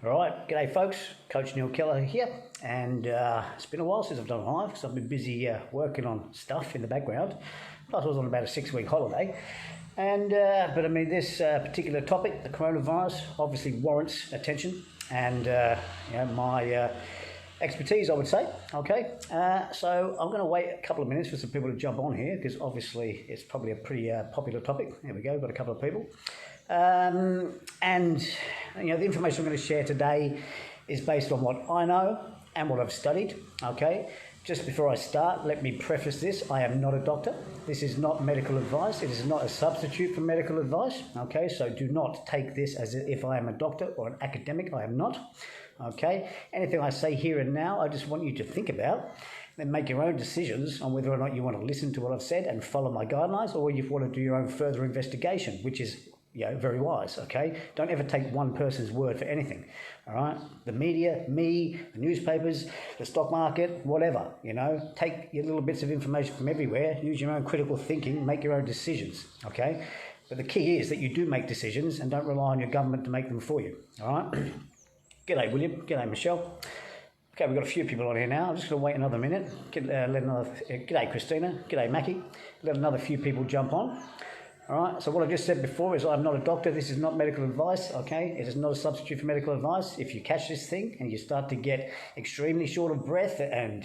All right, g'day folks, Coach Neil Kelliher here, and it's been a while since I've done a live because I've been busy working on stuff in the background. Plus I was on about a 6-week holiday, and but I mean this particular topic, the coronavirus, obviously warrants attention and my expertise, I would say. Okay, so I'm going to wait a couple of minutes for some people to jump on here because obviously it's probably a pretty popular topic. There we go, got a couple of people. And the information I'm going to share today is based on what I know and what I've studied. Okay, just before I start, let me preface this: I am not a doctor. This is not medical advice. It is not a substitute for medical advice. Okay, so do not take this as if I am a doctor or an academic. I am not. Okay, anything I say here and now, I just want you to think about. Then make your own decisions on whether or not you want to listen to what I've said and follow my guidelines, or you want to do your own further investigation, which is very wise, okay? Don't ever take one person's word for anything, all right? The media, me, the newspapers, the stock market, whatever, take your little bits of information from everywhere, use your own critical thinking, make your own decisions, okay? But the key is that you do make decisions and don't rely on your government to make them for you, all right? G'day, William. G'day, Michelle. Okay, we've got a few people on here now. I'm just going to wait another minute. G'day, Christina. G'day, Mackie. Let another few people jump on. All right, so what I just said before is I'm not a doctor. This is not medical advice, okay? It is not a substitute for medical advice. If you catch this thing and you start to get extremely short of breath and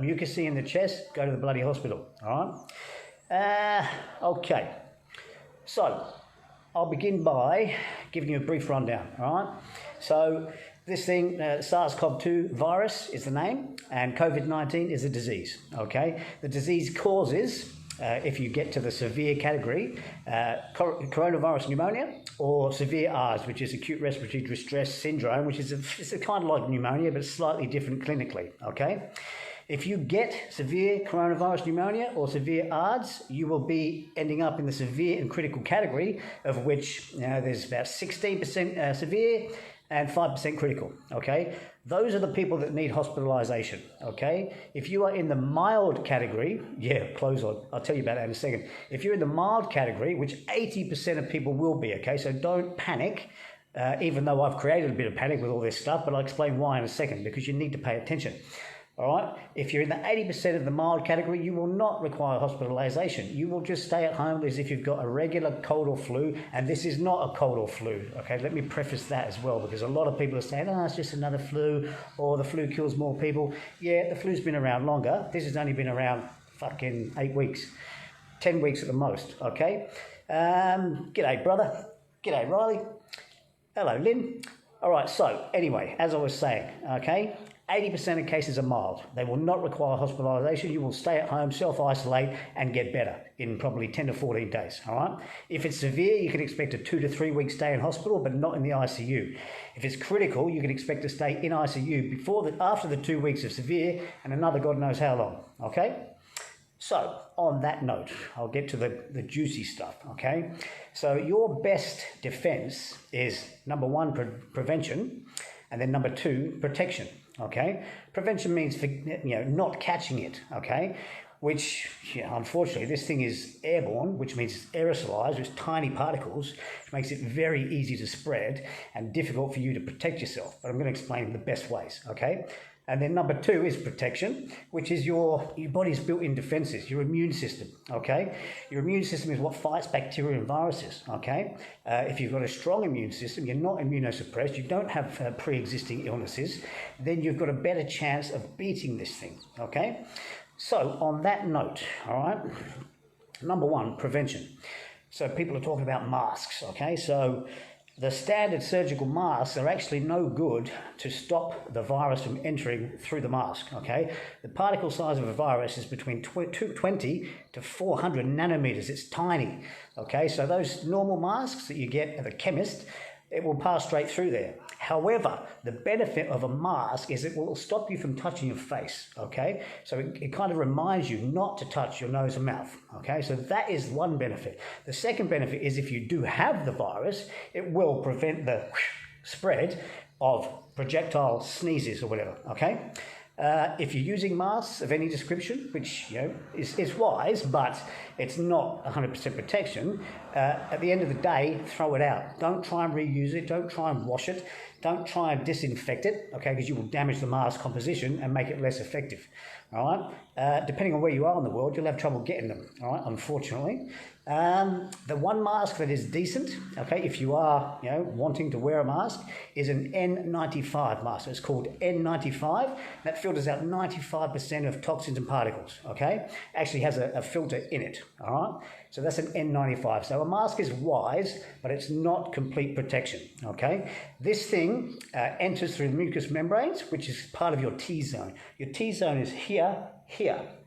mucusy in the chest, go to the bloody hospital, all right? Okay, so I'll begin by giving you a brief rundown, all right? So this thing, SARS-CoV-2 virus is the name, and COVID-19 is a disease, okay? The disease causes... if you get to the severe category, coronavirus pneumonia or severe ARDS, which is acute respiratory distress syndrome, which is it's kind of like pneumonia, but slightly different clinically, okay? If you get severe coronavirus pneumonia or severe ARDS, you will be ending up in the severe and critical category, of which there's about 16% severe and 5% critical, okay? Those are the people that need hospitalization, okay? If you are in the mild category, I'll tell you about that in a second. If you're in the mild category, which 80% of people will be, okay? So don't panic, even though I've created a bit of panic with all this stuff, but I'll explain why in a second, because you need to pay attention. All right, if you're in the 80% of the mild category, you will not require hospitalization. You will just stay at home as if you've got a regular cold or flu, and this is not a cold or flu. Okay, let me preface that as well, because a lot of people are saying, it's just another flu, or the flu kills more people. Yeah, the flu's been around longer. This has only been around fucking 8 weeks, 10 weeks at the most, okay? G'day, brother. G'day, Riley. Hello, Lynn. All right, so anyway, as I was saying, okay, 80% of cases are mild. They will not require hospitalization. You will stay at home, self-isolate, and get better in probably 10 to 14 days, all right? If it's severe, you can expect a 2 to 3 week stay in hospital, but not in the ICU. If it's critical, you can expect to stay in ICU after the 2 weeks of severe and another God knows how long, okay? So, on that note, I'll get to the juicy stuff, okay? So your best defense is, number one, prevention, and then number two, protection. Okay, prevention means not catching it. Okay, which unfortunately this thing is airborne, which means it's aerosolized with tiny particles, which makes it very easy to spread and difficult for you to protect yourself. But I'm going to explain the best ways. Okay. And then number two is protection, which is your body's built-in defenses, your immune system, okay? Your immune system is what fights bacteria and viruses, okay? If you've got a strong immune system, you're not immunosuppressed, you don't have pre-existing illnesses, then you've got a better chance of beating this thing, okay? So on that note, all right, number one, prevention. So people are talking about masks, okay? So the standard surgical masks are actually no good to stop the virus from entering through the mask, okay? The particle size of a virus is between 20 to 400 nanometers. It's tiny, okay? So those normal masks that you get at the chemist, it will pass straight through there. However, the benefit of a mask is it will stop you from touching your face, okay? So it kind of reminds you not to touch your nose and mouth, okay? So that is one benefit. The second benefit is if you do have the virus, it will prevent the spread of projectile sneezes or whatever, okay? If you're using masks of any description, which is wise, but it's not 100% protection, at the end of the day, throw it out. Don't try and reuse it. Don't try and wash it. Don't try and disinfect it, okay, because you will damage the mask composition and make it less effective. All right. Depending on where you are in the world, you'll have trouble getting them. All right. Unfortunately, the one mask that is decent, okay, if you are wanting to wear a mask, is an N95 mask. It's called N95. That filters out 95% of toxins and particles. Okay, actually has a filter in it. All right. So that's an N95. So a mask is wise, but it's not complete protection. Okay. This thing enters through the mucous membranes, which is part of your T-zone. Your T-zone is here.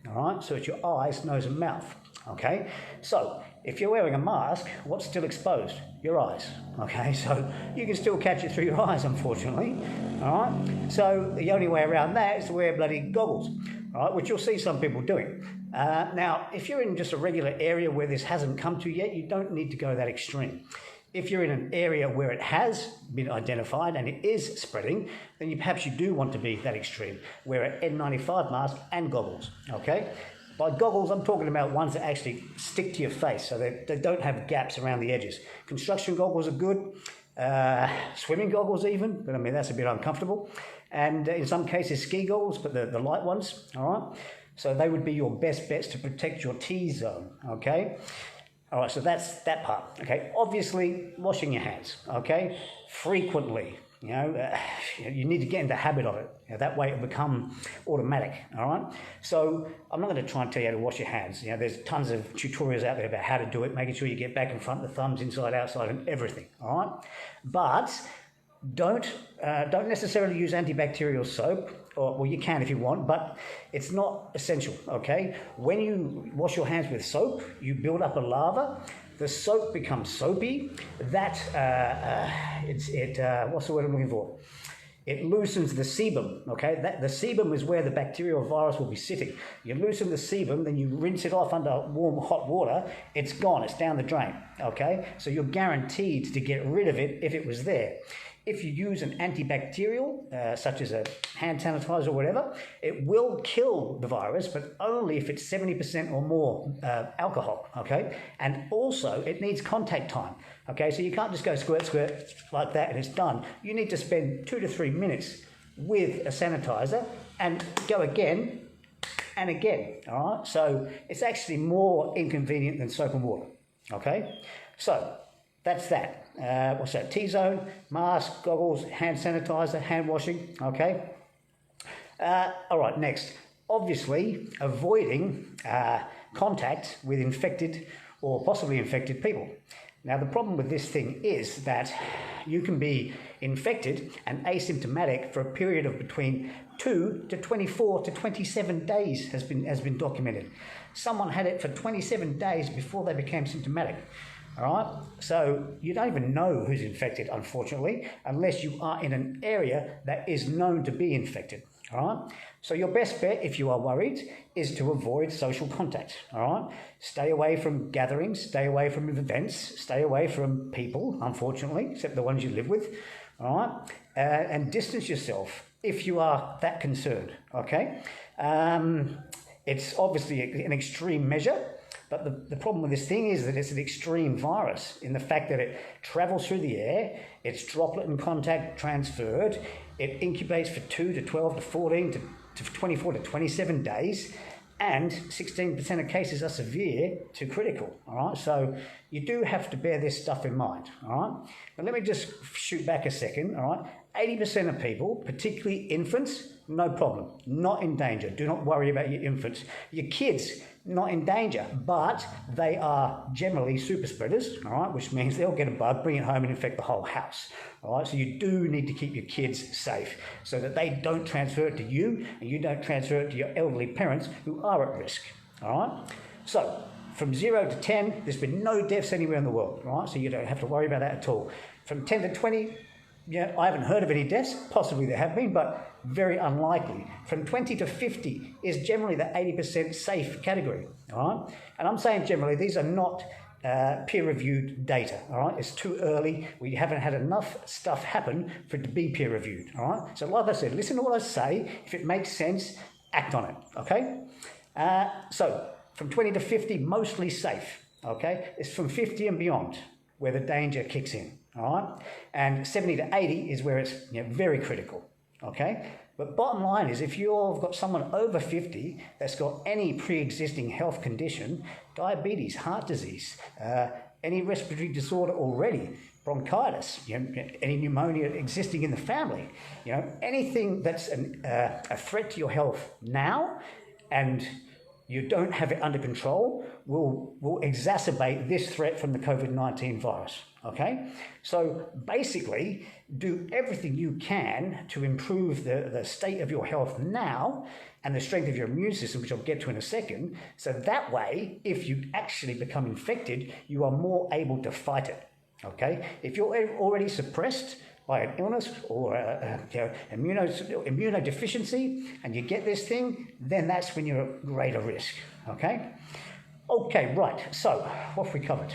All right. So it's your eyes, nose, and mouth. Okay. So if you're wearing a mask, what's still exposed? Your eyes. Okay. So you can still catch it through your eyes, unfortunately. All right. So the only way around that is to wear bloody goggles. All right, which you'll see some people doing. Now, if you're in just a regular area where this hasn't come to yet, you don't need to go that extreme. If you're in an area where it has been identified and it is spreading, then perhaps you do want to be that extreme. Wear an N95 mask and goggles, okay? By goggles, I'm talking about ones that actually stick to your face, so they don't have gaps around the edges. Construction goggles are good, swimming goggles even, but I mean, that's a bit uncomfortable. And in some cases, ski goggles, but the light ones, all right? So they would be your best bets to protect your T-zone, okay? All right, so that's that part, okay? Obviously, washing your hands, okay? Frequently, you need to get into the habit of it. That way it'll become automatic, all right? So I'm not going to try and tell you how to wash your hands. There's tons of tutorials out there about how to do it, making sure you get back in front, the thumbs inside, outside, and everything, all right? But don't necessarily use antibacterial soap, well, you can if you want, but it's not essential, okay? When you wash your hands with soap, you build up a lava. The soap becomes soapy. That, what's the word I'm looking for? It loosens the sebum, okay? The sebum is where the bacteria or virus will be sitting. You loosen the sebum, then you rinse it off under warm, hot water. It's gone. It's down the drain, okay? So you're guaranteed to get rid of it if it was there. If you use an antibacterial, such as a hand sanitizer or whatever, it will kill the virus, but only if it's 70% or more alcohol, okay? And also, it needs contact time, okay? So you can't just go squirt, squirt like that and it's done. You need to spend 2 to 3 minutes with a sanitizer and go again and again, all right? So it's actually more inconvenient than soap and water, okay? So that's that. What's that? T-zone, mask, goggles, hand sanitizer, hand washing, okay? All right, next. Obviously, avoiding contact with infected or possibly infected people. Now, the problem with this thing is that you can be infected and asymptomatic for a period of between 2 to 24 to 27 days has been documented. Someone had it for 27 days before they became symptomatic. All right, so you don't even know who's infected, unfortunately, unless you are in an area that is known to be infected. All right, so your best bet, if you are worried, is to avoid social contact. All right, stay away from gatherings, stay away from events, stay away from people, unfortunately, except the ones you live with. All right, and distance yourself if you are that concerned. Okay, it's obviously an extreme measure. But the problem with this thing is that it's an extreme virus in the fact that it travels through the air, it's droplet and contact transferred, it incubates for 2 to 12 to 14 to 24 to 27 days, and 16% of cases are severe to critical, all right? So you do have to bear this stuff in mind, all right? But let me just shoot back a second, all right? 80% of people, particularly infants, no problem, not in danger. Do not worry about your infants. Your kids, not in danger, but they are generally super spreaders, all right, which means they'll get a bug, bring it home and infect the whole house, all right? So you do need to keep your kids safe so that they don't transfer it to you and you don't transfer it to your elderly parents who are at risk, all right? So from 0 to 10, there's been no deaths anywhere in the world, all right? So you don't have to worry about that at all. From 10 to 20, I haven't heard of any deaths. Possibly there have been, but very unlikely. From 20 to 50 is generally the 80% safe category, all right? And I'm saying generally, these are not peer-reviewed data, all right? It's too early. We haven't had enough stuff happen for it to be peer-reviewed, all right? So like I said, listen to what I say. If it makes sense, act on it, okay? So from 20 to 50, mostly safe, okay? It's from 50 and beyond where the danger kicks in, all right? And 70 to 80 is where it's very critical, okay? But bottom line is, if you've got someone over 50 that's got any pre-existing health condition, diabetes, heart disease, any respiratory disorder already, bronchitis, any pneumonia existing in the family, anything that's a threat to your health now, and you don't have it under control, will exacerbate this threat from the COVID-19 virus, okay? So basically, do everything you can to improve the state of your health now and the strength of your immune system, which I'll get to in a second, so that way, if you actually become infected, you are more able to fight it, okay? If you're already suppressed by an illness or immunodeficiency, and you get this thing, then that's when you're at greater risk, okay? Okay, right, so what have we covered?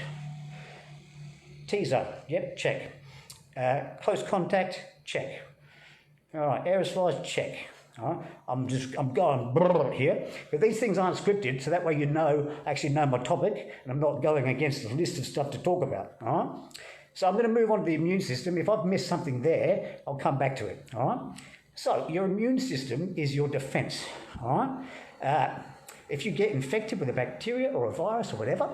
T-zone, yep, check. Close contact, check. All right, aerosolized, check. All right, I'm going here, but these things aren't scripted, so that way I actually know my topic, and I'm not going against a list of stuff to talk about, all right? So I'm going to move on to the immune system. If I've missed something there, I'll come back to it, all right? So your immune system is your defense, all right? If you get infected with a bacteria or a virus or whatever,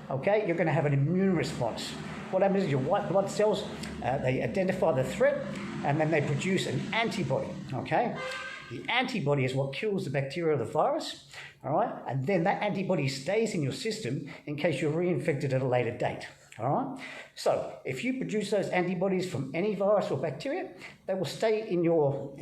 okay, you're going to have an immune response. What happens is your white blood cells, they identify the threat, and then they produce an antibody, okay? The antibody is what kills the bacteria or the virus, all right? And then that antibody stays in your system in case you're reinfected at a later date. All right. So if you produce those antibodies from any virus or bacteria, they will stay in your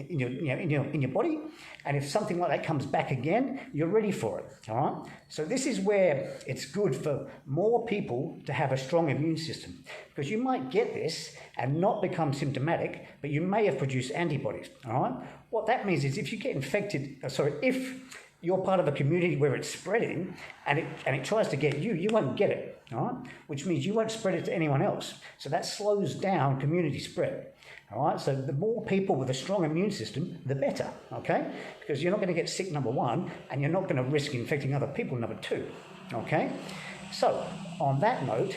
body, and if something like that comes back again, you're ready for it. All right. So this is where it's good for more people to have a strong immune system, because you might get this and not become symptomatic, but you may have produced antibodies. All right. What that means is if you get infected, if you're part of a community where it's spreading and it tries to get you, you won't get it, all right? Which means you won't spread it to anyone else. So that slows down community spread, all right? So the more people with a strong immune system, the better, okay? Because you're not going to get sick, number one, and you're not going to risk infecting other people, number two, okay? So on that note,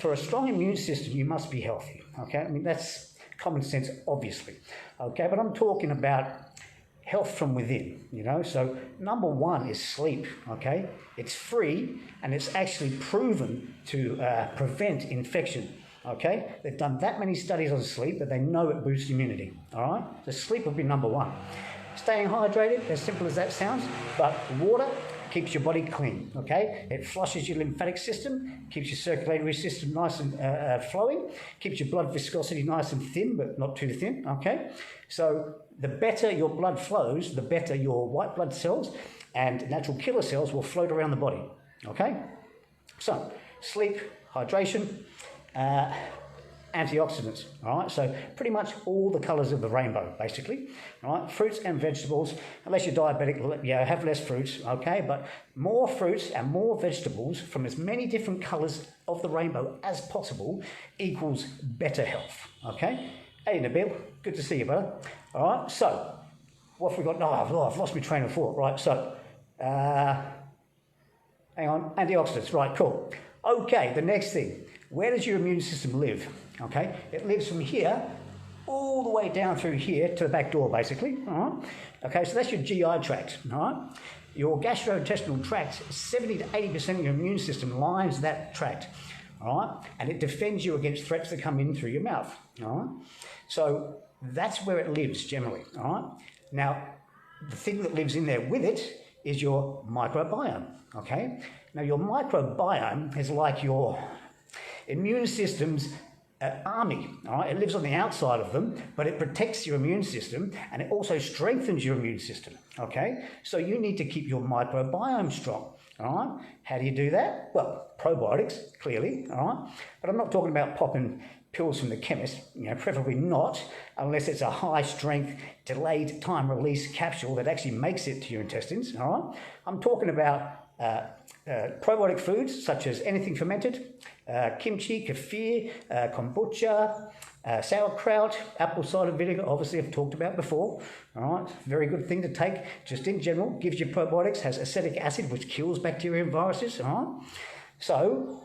for a strong immune system, you must be healthy, okay? I mean, that's common sense, obviously, okay? But I'm talking about health from within, So number one is sleep, okay? It's free, and it's actually proven to prevent infection, okay? They've done that many studies on sleep that they know it boosts immunity, all right? So sleep would be number one. Staying hydrated, as simple as that sounds, but water keeps your body clean, okay? It flushes your lymphatic system, keeps your circulatory system nice and flowing, keeps your blood viscosity nice and thin, but not too thin, okay? So the better your blood flows, the better your white blood cells and natural killer cells will float around the body, okay? So sleep, hydration, antioxidants, all right? So pretty much all the colours of the rainbow, basically, all right? Fruits and vegetables, unless you're diabetic, have less fruits, okay? But more fruits and more vegetables from as many different colours of the rainbow as possible equals better health, okay? Hey, Nabil, good to see you, brother. All right, so what have we got? I've lost my train of thought, right? So, hang on, antioxidants, right, cool. Okay, the next thing, where does your immune system live? Okay, it lives from here all the way down through here to the back door, basically. All right. Okay, so that's your GI tract. All right. Your gastrointestinal tract, 70 to 80% of your immune system lines that tract. All right, and it defends you against threats that come in through your mouth. All right. So that's where it lives generally. All right. Now, the thing that lives in there with it is your microbiome. Okay. Now, your microbiome is like your immune system's army, all right? It lives on the outside of them, but it protects your immune system, and it also strengthens your immune system, okay? So you need to keep your microbiome strong, all right? How do you do that? Well, probiotics, clearly, all right? But I'm not talking about popping pills from the chemist, preferably not, unless it's a high-strength, delayed time-release capsule that actually makes it to your intestines, all right? I'm talking about probiotic foods such as anything fermented, kimchi, kefir, kombucha, sauerkraut, apple cider vinegar, obviously I've talked about before. All right, very good thing to take just in general, gives you probiotics, has acetic acid which kills bacteria and viruses. All right, so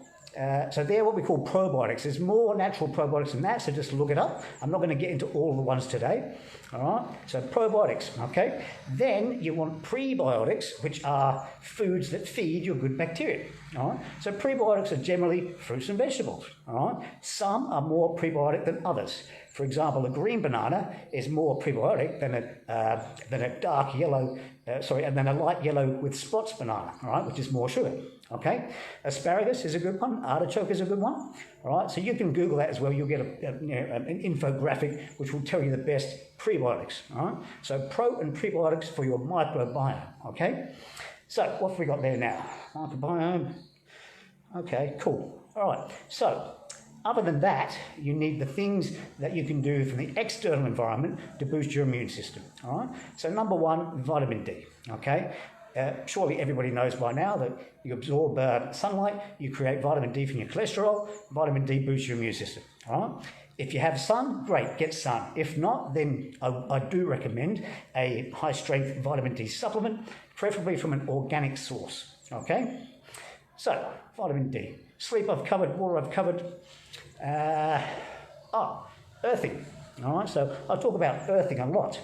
they're what we call probiotics. There's more natural probiotics than that, so just look it up. I'm not going to get into all the ones today. All right, so probiotics, okay? Then you want prebiotics, which are foods that feed your good bacteria. All right, so prebiotics are generally fruits and vegetables. All right, some are more prebiotic than others. For example, a green banana is more prebiotic than a dark yellow, and then a light yellow with spots banana, all right, which is more sugar. Okay, asparagus is a good one. Artichoke is a good one. All right, so you can Google that as well. You'll get an infographic which will tell you the best prebiotics. All right, so pro and prebiotics for your microbiome. Okay, so what have we got there now? Microbiome. Okay, cool. All right, so other than that, you need the things that you can do from the external environment to boost your immune system. All right, so number one, vitamin D. Okay. Surely everybody knows by now that you absorb sunlight, you create vitamin D from your cholesterol, vitamin D boosts your immune system. All right? If you have sun, great, get sun. If not, then I do recommend a high-strength vitamin D supplement, preferably from an organic source. Okay? So, vitamin D. Sleep I've covered, water I've covered. Earthing. All right, so I'll talk about earthing a lot.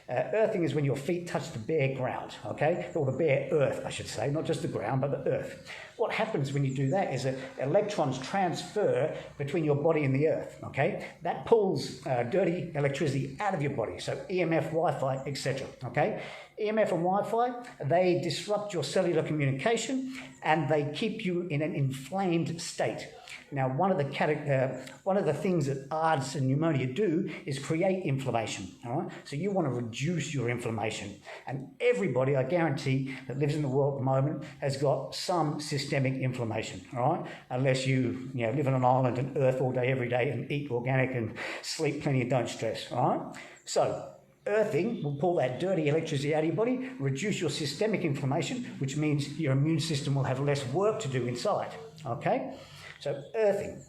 Earthing is when your feet touch the bare ground, okay? Or the bare earth, I should say, not just the ground, but the earth. What happens when you do that is that electrons transfer between your body and the earth, okay? That pulls dirty electricity out of your body, so EMF, Wi-Fi, etc., okay? EMF and Wi-Fi, they disrupt your cellular communication and they keep you in an inflamed state. Now, one of the things that ARDS and pneumonia do is create inflammation. All right, so you want to reduce your inflammation, and everybody, I guarantee, that lives in the world at the moment has got some systemic inflammation. All right, unless you live on an island and earth all day, every day, and eat organic and sleep plenty and don't stress. All right, so earthing will pull that dirty electricity out of your body, reduce your systemic inflammation, which means your immune system will have less work to do inside. Okay. So earthing.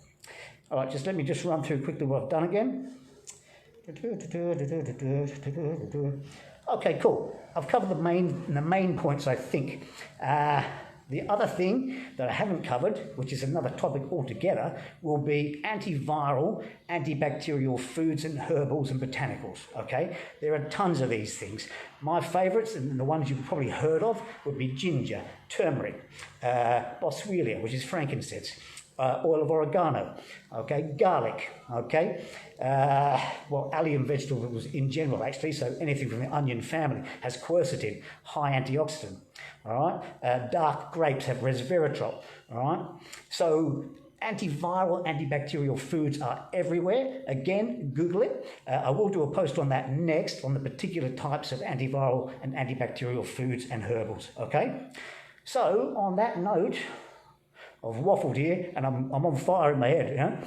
All right, let me run through quickly what I've done again. Okay, cool. I've covered the main points, I think. The other thing that I haven't covered, which is another topic altogether, will be antiviral, antibacterial foods and herbals and botanicals, okay? There are tons of these things. My favourites, and the ones you've probably heard of, would be ginger, turmeric, boswellia, which is frankincense, oil of oregano, okay, garlic, okay, allium vegetables in general, actually, so anything from the onion family has quercetin, high antioxidant, all right, dark grapes have resveratrol, all right, so antiviral, antibacterial foods are everywhere. Again, Google it. I will do a post on that next, on the particular types of antiviral and antibacterial foods and herbals, okay? So, on that note, I've waffled here and I'm on fire in my head,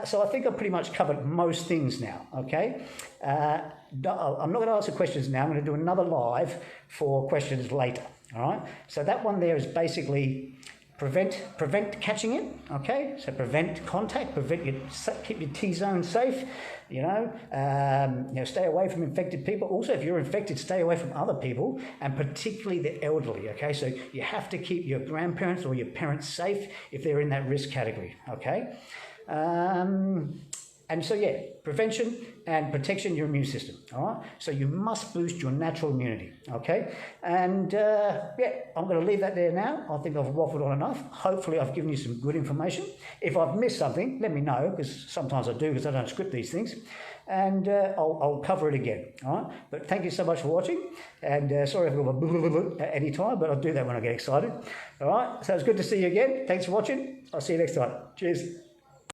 so I think I've pretty much covered most things now, okay? I'm not going to answer questions now. I'm going to do another live for questions later, all right? So that one there is basically prevent catching it, okay? So prevent contact, keep your T-zone safe, stay away from infected people. Also, if you're infected, stay away from other people, and particularly the elderly, okay? So you have to keep your grandparents or your parents safe if they're in that risk category, okay? And so, prevention and protection of your immune system, all right? So you must boost your natural immunity, okay? And, I'm going to leave that there now. I think I've waffled on enough. Hopefully I've given you some good information. If I've missed something, let me know, because sometimes I do, because I don't script these things. And I'll cover it again, all right? But thank you so much for watching. And sorry if I've got at any time, but I'll do that when I get excited, all right? So it's good to see you again. Thanks for watching. I'll see you next time. Cheers.